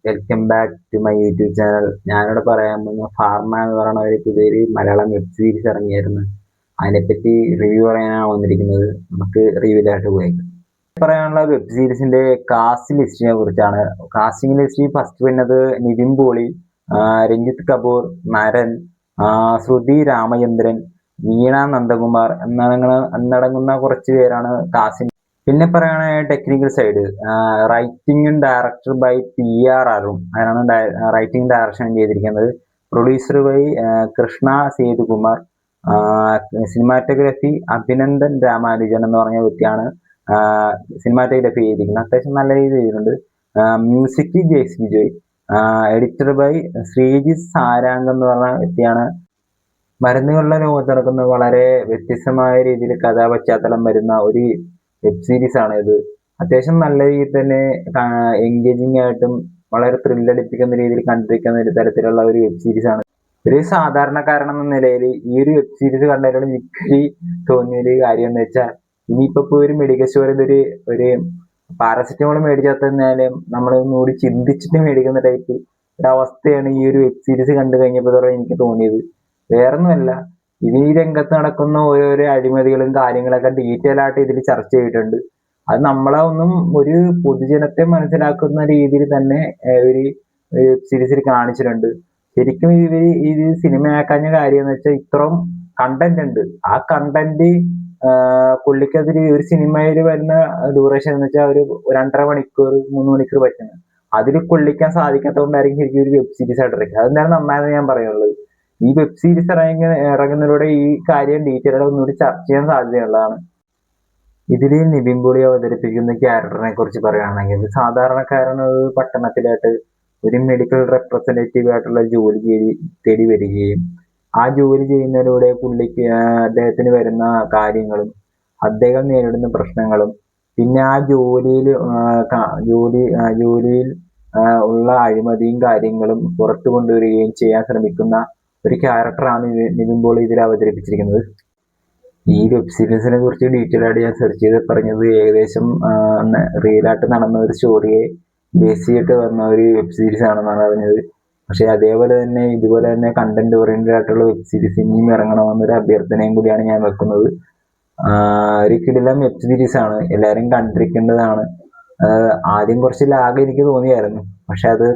Welcome back to my YouTube channel. ഞാനിവിടെ പറയാൻ പോകുന്ന ഫാർമ എന്ന് പറയുന്ന ഒരു പുതിയൊരു മലയാളം വെബ് സീരീസ് ഇറങ്ങിയായിരുന്നു. അതിനെപ്പറ്റി റിവ്യൂ പറയാനാണ് വന്നിരിക്കുന്നത്. നമുക്ക് റിവ്യൂലായിട്ട് പോയേക്കാം. പറയാനുള്ള വെബ് സീരീസിന്റെ കാസ്റ്റ് ലിസ്റ്റിനെ കുറിച്ചാണ്. കാസ്റ്റിംഗ് ലിസ്റ്റിൽ ഫസ്റ്റ് വരുന്നത് നിവിൻ പോളി, രഞ്ജിത്ത് കപൂർ, നരൻ, ശ്രുതി രാമചന്ദ്രൻ, വീണ നന്ദകുമാർ എന്നടങ്ങുന്ന കുറച്ച് പേരാണ് കാസ്റ്റിംഗ്. പിന്നെ പറയുകയാണെങ്കിൽ technical side, writing director by PR Arun, അതിനാണ് റൈറ്റിംഗ് ഡയറക്ഷൻ ചെയ്തിരിക്കുന്നത്. Producer by Krishna Sethukumar. Cinematography Abhinandan Ramanujan എന്ന് പറഞ്ഞ വ്യക്തിയാണ് സിനിമാറ്റോഗ്രാഫി ചെയ്തിരിക്കുന്നത്. അത്യാവശ്യം നല്ല രീതിയിൽ ചെയ്തിട്ടുണ്ട്. Music Jaicy Joy. Editor by Sreejith Sarang എന്ന് പറഞ്ഞ വ്യക്തിയാണ്. മരുന്നുകളുടെ ലോകത്ത് നടക്കുന്ന വളരെ വ്യത്യസ്തമായ രീതിയിൽ കഥാപശ്ചാത്തലം വരുന്ന ഒരു വെബ് സീരീസ് ആണ് ഇത്. അത്യാവശ്യം നല്ല രീതിയിൽ തന്നെ എൻഗേജിങ് ആയിട്ടും വളരെ ത്രില്ലടിപ്പിക്കുന്ന രീതിയിൽ കണ്ടിരിക്കുന്ന ഒരു തരത്തിലുള്ള ഒരു വെബ് സീരീസ് ആണ്. ഒരു സാധാരണക്കാരനെന്ന നിലയിൽ ഈ ഒരു വെബ് സീരീസ് കണ്ടതിലൂടെ എനിക്ക് തോന്നിയൊരു കാര്യം എന്ന് വെച്ചാൽ, ഇനിയിപ്പോ ഒരു മെഡിക്കൽ സ്റ്റോറിൽ ഒരു പാരസെറ്റമോൾ മേടിച്ചാൽ നമ്മൾ ഒന്നുകൂടി ചിന്തിച്ചിട്ട് മേടിക്കുന്ന ടൈപ്പ് ഒരവസ്ഥയാണ് ഈ ഒരു വെബ് സീരീസ് കണ്ടു കഴിഞ്ഞപ്പോൾ എനിക്ക് തോന്നിയത്. വേറൊന്നുമല്ല, ഇത് ഈ രംഗത്ത് നടക്കുന്ന ഓരോരോ അഴിമതികളും കാര്യങ്ങളൊക്കെ ഡീറ്റെയിൽ ആയിട്ട് ഇതിൽ ചർച്ച ചെയ്തിട്ടുണ്ട്. അത് നമ്മളെ ഒരു പൊതുജനത്തെ മനസ്സിലാക്കുന്ന രീതിയിൽ തന്നെ ഒരു വെബ് സീരീസിൽ കാണിച്ചിട്ടുണ്ട്. ശരിക്കും ഇത് സിനിമയാക്കാഞ്ഞ കാര്യം എന്ന് വെച്ചാൽ ഇത്രയും കണ്ടന്റ് ഉണ്ട്. ആ കണ്ടന്റ് പുള്ളിക്കതിൽ ഒരു സിനിമയിൽ വരുന്ന ഡ്യൂറേഷൻ എന്ന് വെച്ചാൽ ഒരു 2.5 മണിക്കൂർ 3 മണിക്കൂർ പറ്റുന്നത്. അതിൽ കൊള്ളിക്കാൻ സാധിക്കാത്തതുകൊണ്ടായിരിക്കും ശരിക്കും ഒരു വെബ് സീരീസ് ആയിട്ട് ഇറക്കുക. അതെന്താണ് നന്നായെന്ന് ഞാൻ പറയുള്ളത്. ഈ വെബ് സീരീസ് ഇറങ്ങുന്നതിലൂടെ ഈ കാര്യം ഡീറ്റെയിൽ ഒന്നുകൂടി ചർച്ച ചെയ്യാൻ സാധ്യതയുള്ളതാണ്. ഇതിൽ നിവിൻ പോളി അവതരിപ്പിക്കുന്ന ക്യാരക്ടറിനെ കുറിച്ച് പറയുകയാണെങ്കിൽ, സാധാരണക്കാരൻ ഒരു പട്ടണത്തിലായിട്ട് ഒരു മെഡിക്കൽ റെപ്രസെന്റേറ്റീവ് ആയിട്ടുള്ള ജോലി തേടി വരികയും ആ ജോലി ചെയ്യുന്നതിലൂടെ അദ്ദേഹത്തിന് വരുന്ന കാര്യങ്ങളും അദ്ദേഹം നേരിടുന്ന പ്രശ്നങ്ങളും പിന്നെ ആ ജോലിയിൽ ഉള്ള അഴിമതിയും കാര്യങ്ങളും പുറത്തു കൊണ്ടുവരികയും ചെയ്യാൻ ശ്രമിക്കുന്ന ഒരു ക്യാരക്ടറാണ് നിവിൻ പോളി ഇതിൽ അവതരിപ്പിച്ചിരിക്കുന്നത്. ഈ വെബ് സീരീസിനെ കുറിച്ച് ഡീറ്റെയിൽ ആയിട്ട് ഞാൻ സെർച്ച് ചെയ്ത് പറഞ്ഞത് ഏകദേശം റിയലായിട്ട് നടന്ന ഒരു സ്റ്റോറിയെ ബേസ് ചെയ്തിട്ട് വന്ന ഒരു വെബ് സീരീസ് ആണെന്നാണ് പറഞ്ഞത്. പക്ഷെ ഇതുപോലെ തന്നെ കണ്ടന്റ് ഓറിയന്റഡ് ആയിട്ടുള്ള വെബ് സീരീസ് ഇനിയും ഇറങ്ങണമെന്നൊരു അഭ്യർത്ഥനയും കൂടിയാണ് ഞാൻ വെക്കുന്നത്. ഒരു കിടിലൻ വെബ് സീരീസ് ആണ്, എല്ലാവരും കണ്ടിരിക്കേണ്ടതാണ്. ആദ്യം കുറച്ച് ലാഗ് എനിക്ക് തോന്നിയായിരുന്നു, പക്ഷെ അത്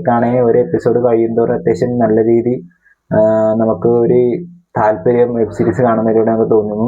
കാണേ ഒരു എപ്പിസോഡ് കഴിയുന്തോറും അത്യാവശ്യം നല്ല രീതി നമുക്ക് ഒരു താല്പര്യം വെബ് സീരീസ് കാണുന്നതിലൂടെ നമുക്ക് തോന്നുന്നു.